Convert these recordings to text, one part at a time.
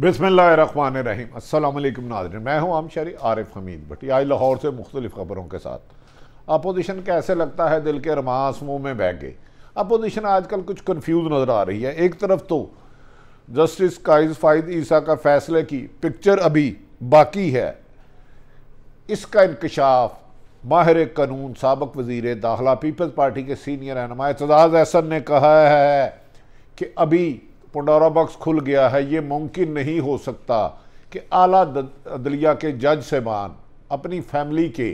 बिस्मिल्लाहिर्रहमानिर्रहीम। अस्सलाम वालेकुम नाज़रीन, मैं हूँ आमशरी आरिफ हमीद भट्टी। आज लाहौर से मुख्तलिफ खबरों के साथ। अपोजिशन कैसे लगता है दिल के रमास मुँह में बह गए। अपोजिशन आजकल कुछ कन्फ्यूज नज़र आ रही है। एक तरफ तो जस्टिस काइस फ़ाइद ईसा का फैसले की पिक्चर अभी बाकी है, इसका इंकशाफ माहिर कानून साबिक़ वज़ीर दाखिला पीपल्स पार्टी के सीनियर रहनुमा एतजाज़ अहसन ने कहा है कि अभी पंडोरा बॉक्स खुल गया है। ये मुमकिन नहीं हो सकता कि आला अदलिया के जज साहबान अपनी फैमिली के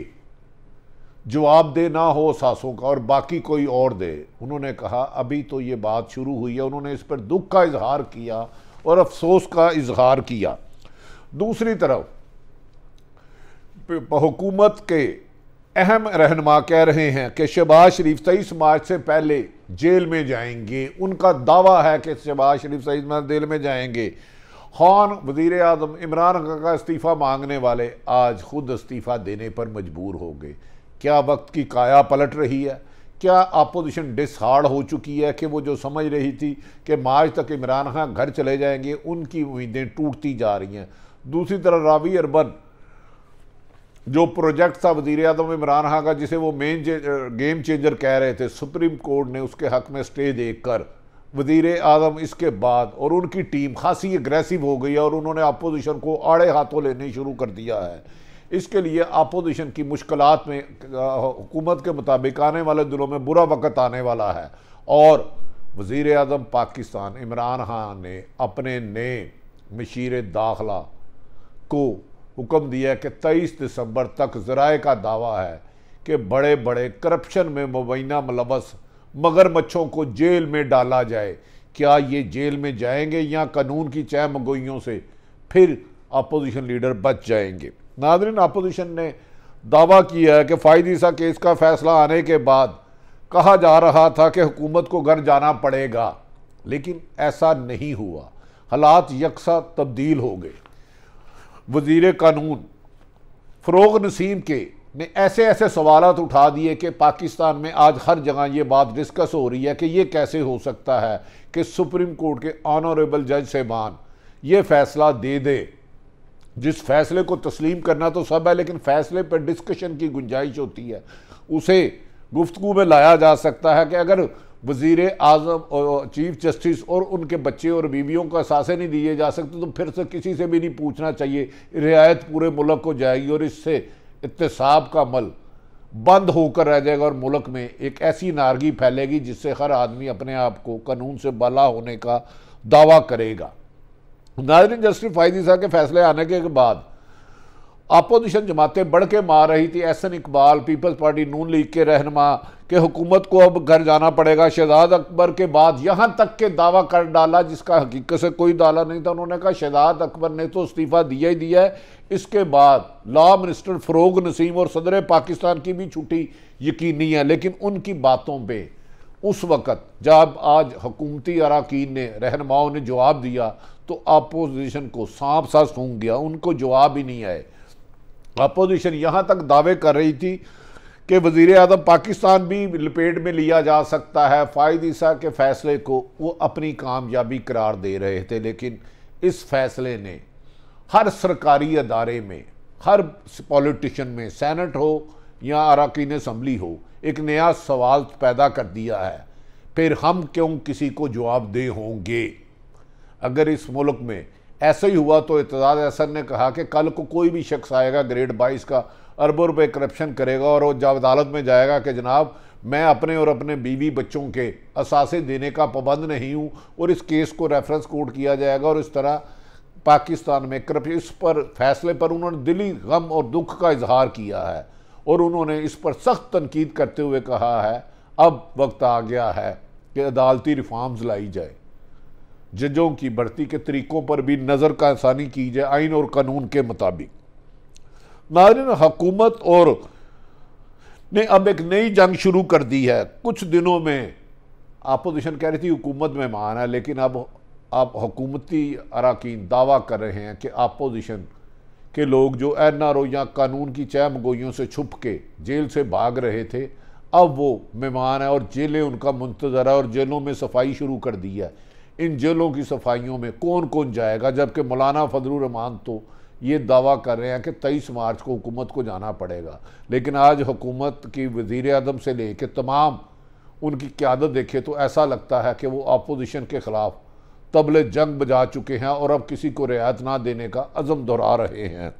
जवाब दे ना हो सासों का और बाकी कोई और दे। उन्होंने कहा अभी तो ये बात शुरू हुई है। उन्होंने इस पर दुख का इजहार किया और अफसोस का इजहार किया। दूसरी तरफ हुकूमत के अहम रहनुमा कह रहे हैं कि शहबाज शरीफ 23 मार्च से पहले जेल में जाएंगे। उनका दावा है कि शहबाज शरीफ 23 मार्च जेल में जाएंगे। खान वज़ीर आज़म इमरान खान का इस्तीफ़ा मांगने वाले आज खुद इस्तीफ़ा देने पर मजबूर हो गए। क्या वक्त की काया पलट रही है? क्या अपोजिशन डिसहार्ड हो चुकी है कि वो जो समझ रही थी कि मार्च तक इमरान खान घर चले जाएंगे, उनकी उम्मीदें टूटती जा रही हैं। दूसरी तरफ रावी अर्बन जो प्रोजेक्ट था वज़ीर आज़म इमरान खान का, जिसे वो गेम चेंजर कह रहे थे, सुप्रीम कोर्ट ने उसके हक में स्टे देकर वज़ीर आज़म इसके बाद और उनकी टीम खासी एग्रेसिव हो गई है और उन्होंने अपोजिशन को आड़े हाथों लेने शुरू कर दिया है। इसके लिए अपोजिशन की मुश्किलात में हुकूमत के मुताबिक आने वाले दिनों में बुरा वक़्त आने वाला है और वज़ीर आज़म पाकिस्तान इमरान खान ने अपने नए मशीर दाखिला को हुक्म दिया कि 23 दिसंबर तक ज़राए का दावा है कि बड़े बड़े करप्शन में मुबैना मुलव्वस मगरमच्छों को जेल में डाला जाए। क्या ये जेल में जाएंगे या कानून की चहमगोइयों से फिर अपोजिशन लीडर बच जाएंगे? नाज़रीन, अपोजिशन ने दावा किया है कि फ़ाइद ईसा केस का फैसला आने के बाद कहा जा रहा था कि हुकूमत को घर जाना पड़ेगा, लेकिन ऐसा नहीं हुआ। हालात यकसा तब्दील हो गए। वज़ीर कानून फ़रोग़ नसीम के ने ऐसे ऐसे सवालात उठा दिए कि पाकिस्तान में आज हर जगह ये बात डिस्कस हो रही है कि ये कैसे हो सकता है कि सुप्रीम कोर्ट के ऑनरेबल जज साहबान ये फ़ैसला दे दे। जिस फैसले को तस्लीम करना तो सब है, लेकिन फ़ैसले पर डिस्कशन की गुंजाइश होती है। उसे गुफ्तगू में लाया जा सकता है कि अगर वज़ीर आज़म और चीफ जस्टिस और उनके बच्चे और बीवियों को असासे नहीं दिए जा सकते तो फिर से किसी से भी नहीं पूछना चाहिए। रियायत पूरे मुल्क को जाएगी और इससे इत्तेसाब का अमल बंद होकर रह जाएगा और मुल्क में एक ऐसी नारगी फैलेगी जिससे हर आदमी अपने आप को कानून से बाला होने का दावा करेगा। नाज़रीन, जस्टिस फ़ाइद ईसा के फैसले आने के बाद अपोजिशन जमातें बढ़ के मार रही थी। एहसन इकबाल पीपल्स पार्टी नून लीग के रहनुमा कि हुकूमत को अब घर जाना पड़ेगा। शहजाद अकबर के बाद यहाँ तक के दावा कर डाला जिसका हकीकत से कोई दावा नहीं था। उन्होंने कहा शहजाद अकबर ने तो इस्तीफ़ा दिया ही दिया है, इसके बाद लॉ मिनिस्टर फ़रोग़ नसीम और सदर पाकिस्तान की भी छुट्टी यकीनी है। लेकिन उनकी बातों पर उस वक़्त जब आज हुकूमती अरकान ने रहनुमाओं ने जवाब दिया तो अपोजिशन को सांप सा सूंघ गया, उनको जवाब ही नहीं आए। अपोजिशन यहाँ तक दावे कर रही थी कि वज़ीर आज़म पाकिस्तान भी लपेट में लिया जा सकता है। फ़ाइद ईसा के फ़ैसले को वो अपनी कामयाबी करार दे रहे थे, लेकिन इस फैसले ने हर सरकारी अदारे में, हर पॉलिटिशियन में, सेनेट हो या अरकान असम्बली हो, एक नया सवाल पैदा कर दिया है। फिर हम क्यों किसी को जवाब दे होंगे? अगर इस मुल्क में ऐसा ही हुआ तो एतजाज़ अहसन ने कहा कि कल को कोई भी शख्स आएगा ग्रेड 22 का अरबों रुपए करप्शन करेगा और वो जब अदालत में जाएगा कि जनाब मैं अपने और अपने बीवी बच्चों के असासे देने का पाबंद नहीं हूँ और इस केस को रेफरेंस कोर्ट किया जाएगा और इस तरह पाकिस्तान में करप्शन। इस पर फैसले पर उन्होंने दिली गम और दुख का इजहार किया है और उन्होंने इस पर सख्त तनकीद करते हुए कहा है अब वक्त आ गया है कि अदालती रिफॉर्म्स लाई जाए, जजों की भर्ती के तरीक़ों पर भी नज़र का आसानी की जाए आइन और कानून के मुताबिक। नाज़रीन, हुकूमत और ने अब एक नई जंग शुरू कर दी है। कुछ दिनों में अपोजिशन कह रही थी हुकूमत मेहमान है, लेकिन अब हुकूमती अरकान दावा कर रहे हैं कि अपोजिशन के लोग जो NRO या कानून की चहमगोइयों से छुप के जेल से भाग रहे थे, अब वो मेहमान है और जेलें उनका मुंतज़र है और जेलों में सफाई शुरू कर दी है। इन जेलों की सफाइयों में कौन कौन जाएगा, जबकि मौलाना फजलुर रहमान तो ये दावा कर रहे हैं कि 23 मार्च को हुकूमत को जाना पड़ेगा। लेकिन आज हुकूमत की वज़ीर आज़म से लेकर तमाम उनकी क़यादत देखे तो ऐसा लगता है कि वो अपोजिशन के ख़िलाफ़ तबले जंग बजा चुके हैं और अब किसी को रियायत ना देने का अज़म दोहरा रहे हैं।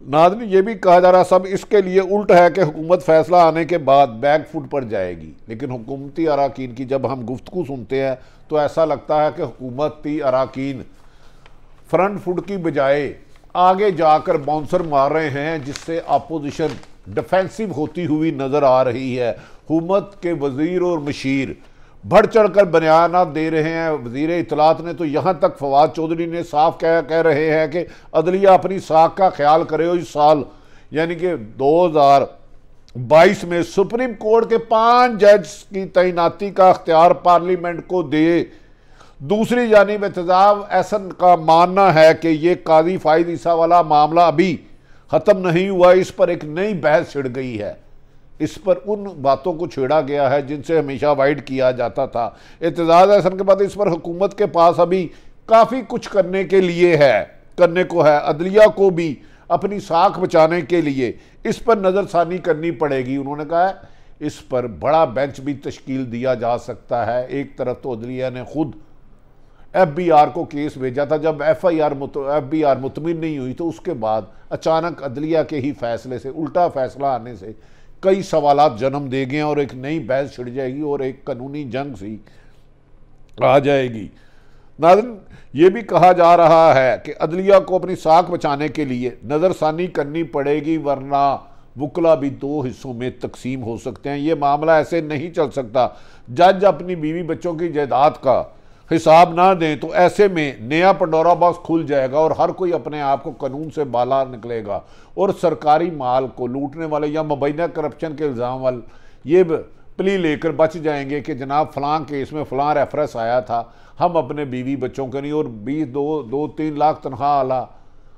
नाज़रीन, ये भी कहा जा रहा सब इसके लिए उल्ट है कि हुकूमत फ़ैसला आने के बाद बैक फुट पर जाएगी, लेकिन हुकूमती अराकीन की जब हम गुफ्तगू सुनते हैं तो ऐसा लगता है कि हुकूमती अराकीन फ्रंट फुट की बजाय आगे जाकर बाउंसर मार रहे हैं, जिससे अपोजिशन डिफेंसिव होती हुई नज़र आ रही है। हुकूमत के वज़ीर और मशीर बढ़ चढ़ कर बयानात दे रहे हैं। वज़ीर इत्तलात ने तो यहाँ तक फवाद चौधरी ने साफ कह रहे हैं कि अदलिया अपनी साख का ख्याल करे और इस साल यानी कि 2022 में सुप्रीम कोर्ट के 5 जज की तैनाती का अख्तियार पार्लियामेंट को दे। दूसरी जानिब एहतजाज एहसन का मानना है कि ये काजी फाइज ईसा वाला मामला अभी ख़त्म नहीं हुआ, इस पर एक नई बहस छिड़ गई है। इस पर उन बातों को छेड़ा गया है जिनसे हमेशा अवॉइड किया जाता था। एहतजाज एहसन के बाद इस पर हुकूमत के पास अभी काफ़ी कुछ करने को है। अदलिया को भी अपनी साख बचाने के लिए इस पर नज़रसानी करनी पड़ेगी। उन्होंने कहा है इस पर बड़ा बेंच भी तश्कील दिया जा सकता है। एक तरफ तो अदलिया ने खुद FBI को केस भेजा था, जब FBI मुतमिन नहीं हुई तो उसके बाद अचानक अदलिया के ही फैसले से उल्टा फैसला आने से कई सवालात जन्म दे गए और एक नई बहस छिड़ जाएगी और एक कानूनी जंग सी आ जाएगी। नाज़रीन, ये भी कहा जा रहा है कि अदलिया को अपनी साख बचाने के लिए नज़रसानी करनी पड़ेगी, वरना वकला भी 2 हिस्सों में तकसीम हो सकते हैं। ये मामला ऐसे नहीं चल सकता। जज अपनी बीवी बच्चों की जायदाद का हिसाब ना दें तो ऐसे में नया पंडोरा बॉक्स खुल जाएगा और हर कोई अपने आप को कानून से बाला निकलेगा और सरकारी माल को लूटने वाले या मुबैना करप्शन के इल्ज़ाम वाले ये प्ली लेकर बच जाएंगे कि जनाब फ़लाँ केस में फ़लाँ रेफरेंस आया था, हम अपने बीवी बच्चों के नहीं, और 2-3 लाख तनख्वाह वाला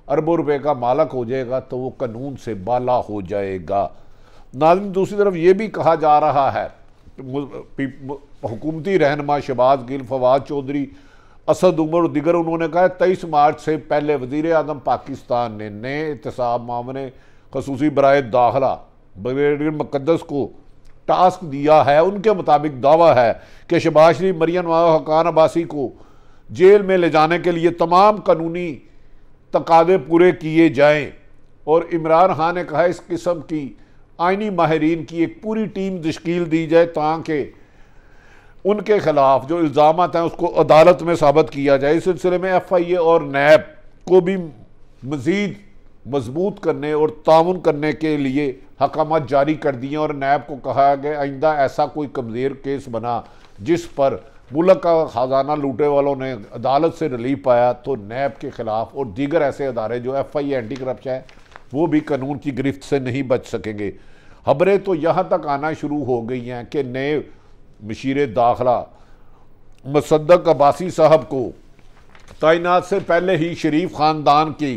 अरबों रुपए का मालक हो जाएगा तो वो कानून से बाला हो जाएगा। नाज़रीन, दूसरी तरफ ये भी कहा जा रहा है हुकूमती रहनुमा शहबाज गिल, फवाद चौधरी, असद उमर और दिगर, उन्होंने कहा 23 मार्च से पहले वज़ीर आज़म पाकिस्तान ने नए एहतसाब मामले खसूसी बराए दाखिला ब्रिगेडियर मुक़द्दस को टास्क दिया है। उनके मुताबिक दावा है कि शहबाज शरीफ, मरियम नवाज़, हकान अब्बासी को जेल में ले जाने के लिए तमाम कानूनी तकादे पूरे किए जाएं और इमरान खान ने कहा इस किस्म की आइनी माहिरीन की एक पूरी टीम तश्कील दी जाए ताकि उनके खिलाफ जो इल्ज़ाम हैं उसको अदालत में साबित किया जाए। इस सिलसिले में FIA और नैब को भी मज़ीद मजबूत करने और ताउन करने के लिए हकामात जारी कर दिए और नैब को कहा गया आइंदा ऐसा कोई कमज़ोर केस बना जिस पर मुल्क का ख़जाना लूटे वालों ने अदालत से रिलीफ पाया तो नैब के ख़िलाफ़ और दीगर ऐसे अदारे जो FIA एंटी करप्शन है वो भी कानून की गिरफ्त से नहीं बच सकेंगे। खबरें तो यहाँ तक आना शुरू हो गई हैं कि नए मशीर दाखिला मुसद्दक अब्बासी साहब को तैनात से पहले ही शरीफ ख़ानदान की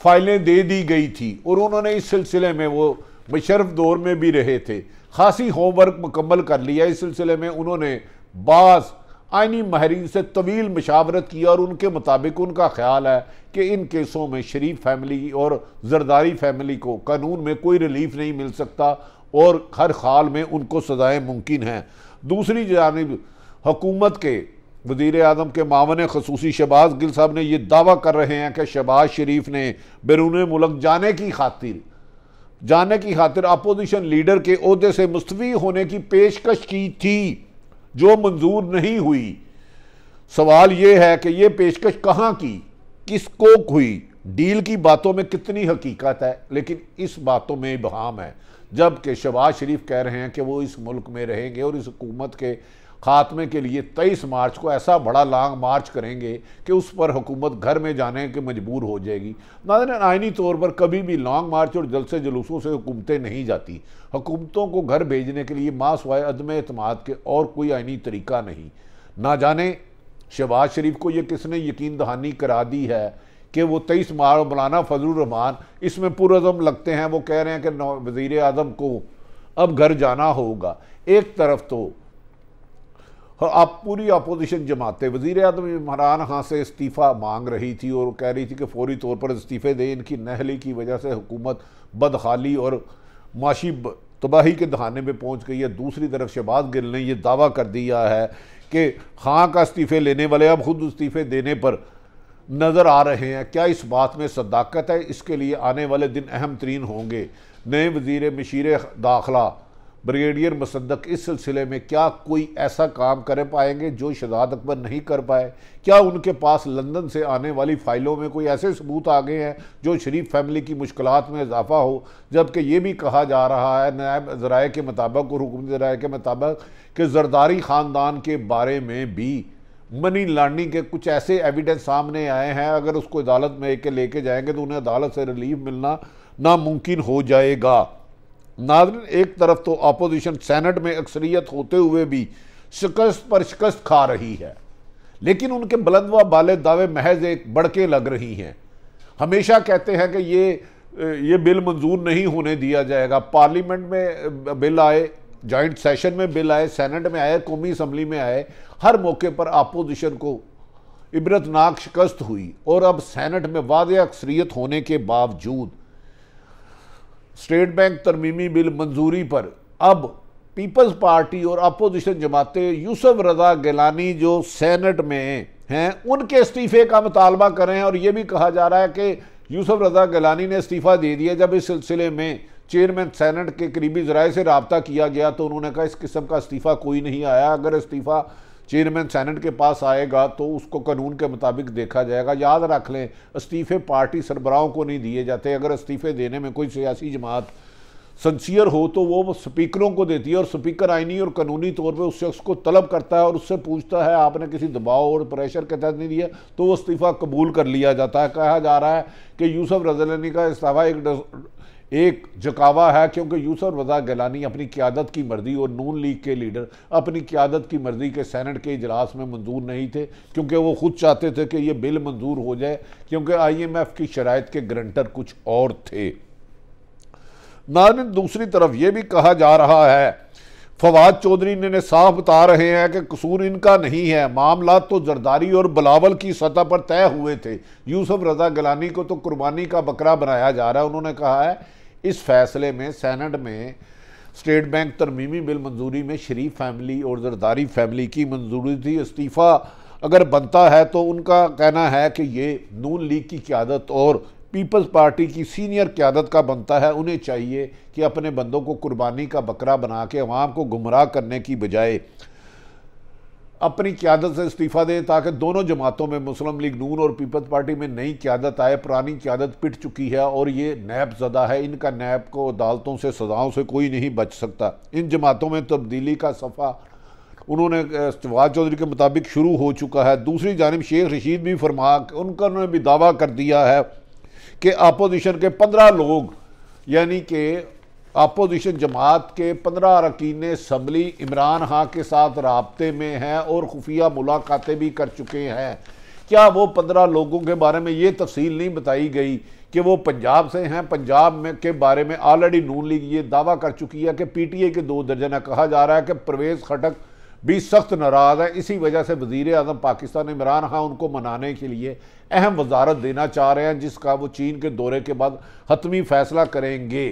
फ़ाइलें दे दी गई थी और उन्होंने इस सिलसिले में वो मुशर्रफ दौर में भी रहे थे, खासी होमवर्क मुकम्मल कर लिया। इस सिलसिले में उन्होंने बाज़ आइनी माहिरीन से तवील मशावरत की और उनके मुताबिक उनका ख्याल है कि इन केसों में शरीफ फैमिली और जरदारी फैमिली को कानून में कोई रिलीफ नहीं मिल सकता और हर हाल में उनको सज़ाएँ मुमकिन हैं। दूसरी जानिब हुकूमत के वज़ीर आज़म के मामले खसूसी शहबाज गिल साहब ने यह दावा कर रहे हैं कि शहबाज शरीफ ने बैरून मुल्क जाने की खातिर अपोजिशन लीडर के ओहदे से मुस्तफ़ी होने की पेशकश की थी जो मंजूर नहीं हुई। सवाल ये है कि यह पेशकश कहाँ की, किसको हुई, डील की बातों में कितनी हकीकत है, लेकिन इस बातों में इबहाम है। जबकि शहबाज शरीफ कह रहे हैं कि वो इस मुल्क में रहेंगे और इस हुकूमत के खात्मे के लिए 23 मार्च को ऐसा बड़ा लॉन्ग मार्च करेंगे कि उस पर हुकूमत घर में जाने के मजबूर हो जाएगी। नाज़रीन, आइनी तौर पर कभी भी लॉन्ग मार्च और जलसे जुलूसों से हुकूमतें नहीं जाती। हुकूमतों को घर भेजने के लिए मासवाए अदम एतमाद के और कोई आइनी तरीका नहीं। ना जाने शहबाज शरीफ को ये किसने यकीन दहानी करा दी है कि वो 23 मार्च मौलाना फजलुर रहमान इसमें पुरअज़म लगते हैं। वो कह रहे हैं कि वज़ीर आज़म को अब घर जाना होगा। एक तरफ तो अब पूरी अपोजिशन जमातें वज़ीर आज़म इमरान खान से इस्तीफ़ा मांग रही थी और कह रही थी कि फौरी तौर पर इस्तीफ़े दें, इनकी नहली की वजह से हुकूमत बदहाली और माशी तबाही के दहाने में पहुँच गई है। दूसरी तरफ शहबाज गिल ने यह दावा कर दिया है कि खां का इस्तीफ़े लेने वाले अब खुद इस्तीफ़े देने पर नज़र आ रहे हैं। क्या इस बात में सदाकत है? इसके लिए आने वाले दिन अहम तरीन होंगे। नए वज़ीर मशीर दाखिला ब्रिगेडियर मुसद्दक इस सिलसिले में क्या कोई ऐसा काम कर पाएंगे जो शहजाद अकबर नहीं कर पाए? क्या उनके पास लंदन से आने वाली फ़ाइलों में कोई ऐसे सबूत आ गए हैं जो शरीफ फैमिली की मुश्किलात में इजाफा हो? जबकि ये भी कहा जा रहा है नायब ज़राए के मुताबिक और हुकूमती ज़राए के मुताबिक कि जरदारी ख़ानदान के बारे में भी मनी लॉन्ड्रिंग के कुछ ऐसे एविडेंस सामने आए हैं, अगर उसको अदालत में लेके जाएंगे तो उन्हें अदालत से रिलीफ मिलना नामुमकिन हो जाएगा। नाज़रीन, एक तरफ तो अपोजिशन सेनेट में अक्सरियत होते हुए भी शिकस्त पर शिकस्त खा रही है, लेकिन उनके बुलंद व बाले दावे महज एक बढ़के लग रही हैं। हमेशा कहते हैं कि ये बिल मंजूर नहीं होने दिया जाएगा। पार्लियामेंट में बिल आए, जॉइंट सेशन में बिल आए, सेनेट में आए, कौमी असम्बली में आए, हर मौके पर अपोजिशन को इबरतनाक शिकस्त हुई और अब सेनेट में वाज़ेह अक्सरियत होने के बावजूद स्टेट बैंक तरमीमी बिल मंजूरी पर अब पीपल्स पार्टी और अपोजिशन जमातें यूसुफ रज़ा गिलानी जो सेनेट में हैं उनके इस्तीफ़े का मुतालबा करें। और यह भी कहा जा रहा है कि यूसुफ रज़ा गिलानी ने इस्तीफ़ा दे दिया। जब इस सिलसिले में चेयरमैन सेनेट के करीबी ज़राए से रब्ता किया गया तो उन्होंने कहा इस किस्म का इस्तीफ़ा कोई नहीं आया। अगर इस्तीफ़ा चेयरमैन सेनेट के पास आएगा तो उसको कानून के मुताबिक देखा जाएगा। याद रख लें, इस्तीफ़े पार्टी सरबराहों को नहीं दिए जाते। अगर इस्तीफ़े देने में कोई सियासी जमात सिंसियर हो तो वो स्पीकरों को देती है और स्पीकर आइनी और कानूनी तौर पे उस शख्स को तलब करता है और उससे पूछता है आपने किसी दबाव और प्रेशर के तहत नहीं दिया, तो वो इस्तीफ़ा कबूल कर लिया जाता है। कहा जा रहा है कि यूसुफ रज़ा गिलानी का इस्तीफ़ा एक झुकावा है, क्योंकि यूसुफ रज़ा गिलानी अपनी क़यादत की मर्ज़ी और नून लीग के लीडर अपनी क़यादत की मर्ज़ी के सेनेट के इजलास में मंजूर नहीं थे, क्योंकि वो खुद चाहते थे कि ये बिल मंजूर हो जाए, क्योंकि IMF की शराइत के गारंटर कुछ और थे। नाज़रीन, दूसरी तरफ ये भी कहा जा रहा है, फवाद चौधरी ने साफ बता रहे हैं कि कसूर इनका नहीं है, मामला तो जरदारी और बिलावल की सतह पर तय हुए थे। यूसुफ रज़ा गिलानी को तो कुर्बानी का बकरा बनाया जा रहा है। उन्होंने कहा है इस फैसले में सेनेट में स्टेट बैंक तरमीमी बिल मंजूरी में शरीफ फैमिली और जरदारी फैमिली की मंजूरी थी। इस्तीफ़ा अगर बनता है तो उनका कहना है कि ये नून लीग की क़यादत और पीपल्स पार्टी की सीनियर क़यादत का बनता है। उन्हें चाहिए कि अपने बंदों को कुर्बानी का बकरा बना के अवाम को गुमराह करने की बजाय अपनी क़यादत से इस्तीफ़ा दें, ताकि दोनों जमातों में मुस्लिम लीग नून और पीपल्स पार्टी में नई क़यादत आए। पुरानी क़यादत पिट चुकी है और ये नैब ज़दा है, इनका नैब को अदालतों से सज़ाओं से कोई नहीं बच सकता। इन जमातों में तब्दीली का सफ़ा उन्होंने फवाद चौधरी के मुताबिक शुरू हो चुका है। दूसरी जानिब शेख रशीद भी उन्होंने भी दावा कर दिया है कि अपोजिशन के 15 लोग, यानी कि अपोजिशन जमात के 15 अरकान असम्बली इमरान खान के साथ राब्ते में हैं और खुफिया मुलाकातें भी कर चुके हैं। क्या वो 15 लोगों के बारे में ये तफसील नहीं बताई गई कि वो पंजाब से हैं? पंजाब में के बारे में ऑलरेडी नून लीग ये दावा कर चुकी है कि PTI के 2 दर्जन है। कहा जा रहा है कि परवेज़ खटक भी सख्त नाराज़ है। इसी वजह से वज़ीर आज़म पाकिस्तान इमरान खान उनको मनाने के लिए अहम वजारत देना चाह रहे हैं, जिसका वो चीन के दौरे के बाद हतमी फैसला करेंगे।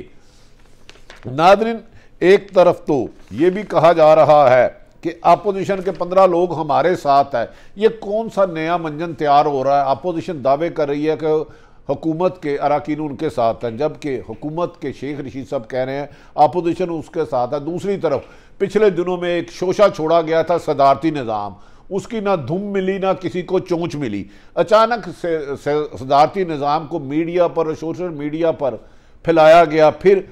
नाज़रीन, एक तरफ तो ये भी कहा जा रहा है कि अपोजिशन के 15 लोग हमारे साथ है। ये कौन सा नया मंजन तैयार हो रहा है? अपोजिशन दावे कर रही है कि हुकूमत के अरकान उनके साथ हैं, जबकि हुकूमत के शेख रशीद साहब कह रहे हैं अपोजिशन उसके साथ है। दूसरी तरफ पिछले दिनों में एक शोशा छोड़ा गया था सदारती निज़ाम, उसकी ना धुम मिली ना किसी को चोंच मिली। अचानक से सदारती निज़ाम को मीडिया पर, सोशल मीडिया पर फैलाया गया, फिर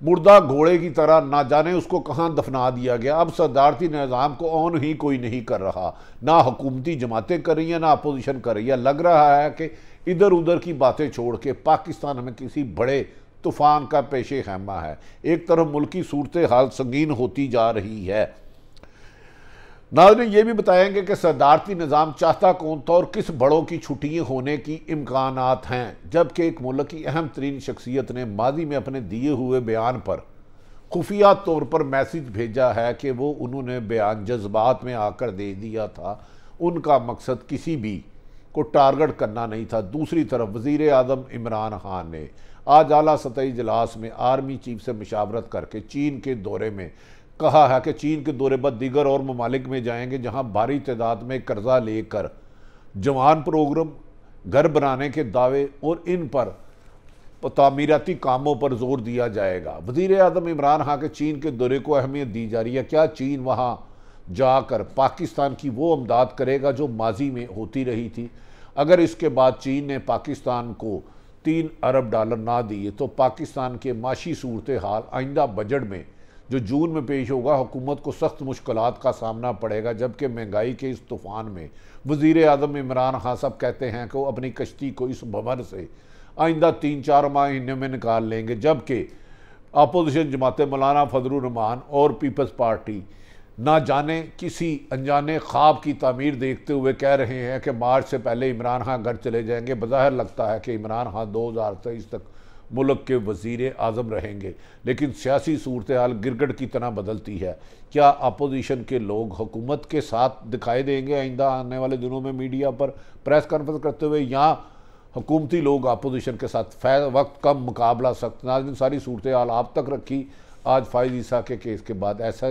मुर्दा घोड़े की तरह ना जाने उसको कहाँ दफना दिया गया। अब सदारती निज़ाम को ऑन ही कोई नहीं कर रहा, ना हुकूमती जमातें कर रही हैं ना अपोजिशन कर रही है। लग रहा है कि इधर उधर की बातें छोड़ के पाकिस्तान में किसी बड़े तूफ़ान का पेशे खैमा है। एक तरफ मुल्की सूरत हाल संगीन होती जा रही है। नाज़रीन, ये भी बताएंगे कि सदारती निज़ाम चाहता कौन था और किस बड़ों की छुट्टियाँ होने की इम्कानात हैं, जबकि एक मुल्क की अहम तरीन शख्सियत ने माजी में अपने दिए हुए बयान पर खुफिया तौर पर मैसेज भेजा है कि वो उन्होंने बयान जज्बात में आकर दे दिया था, उनका मकसद किसी भी को टारगेट करना नहीं था। दूसरी तरफ वज़ीर आज़म इमरान खान ने आज आला सतही इजलास में आर्मी चीफ से मशावरत करके चीन के दौरे में कहा है कि चीन के दौरे बाद दीगर और ममालिक में जाएंगे जहां भारी तादाद में कर्जा लेकर जवान प्रोग्राम, घर बनाने के दावे और इन पर तामीराती कामों पर जोर दिया जाएगा। वज़ीर आज़म इमरान खान के चीन के दौरे को अहमियत दी जा रही है। क्या चीन वहाँ जाकर पाकिस्तान की वो अमदाद करेगा जो माजी में होती रही थी? अगर इसके बाद चीन ने पाकिस्तान को 3 अरब डॉलर ना दिए तो पाकिस्तान के माशी सूरत हाल आइंदा बजट में जो जून में पेश होगा, हुकूमत को सख्त मुश्किलात का सामना पड़ेगा। जबकि महंगाई के इस तूफ़ान में वज़ीर आज़म इमरान खान साहब कहते हैं कि वो अपनी कश्ती को इस भवन से आइंदा 3-4 महीने में निकाल लेंगे। जबकि अपोजिशन जमात मौलाना फजलुर रहमान और पीपल्स पार्टी ना जाने किसी अनजाने ख्वाब की तामीर देखते हुए कह रहे हैं कि मार्च से पहले इमरान खान घर चले जाएंगे। बज़ाहिर लगता है कि इमरान खान 2023 तक मुल्क के वज़ीर आज़म रहेंगे, लेकिन सियासी सूरत हाल गिरगट की तरह बदलती है। क्या अपोजिशन के लोग हुकूमत के साथ दिखाई देंगे आइंदा आने वाले दिनों में मीडिया पर प्रेस कॉन्फ्रेंस करते हुए, या हुकूमती लोग अपोजिशन के साथ वक्त कम मुकाबला सख्त? नाज़रीन, सारी सूरत हाल आप तक रखी। आज फाइज़ ईसा के केस के बाद ऐसा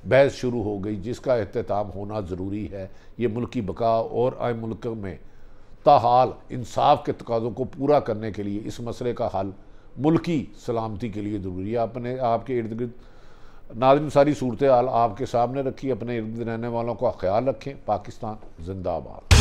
बहस शुरू हो गई जिसका अख्ताम होना ज़रूरी है। ये मुल्क की बका और आए मुल्क में ताहाल इंसाफ के तकाज़ों को पूरा करने के लिए इस मसले का हल मुल्की सलामती के लिए ज़रूरी है। आपने आपके इर्द गिर्द नाज़रीन सारी सूरत हाल आपके सामने रखी। अपने इर्द गिर्द रहने वालों का ख्याल रखें। पाकिस्तान जिंदाबाद।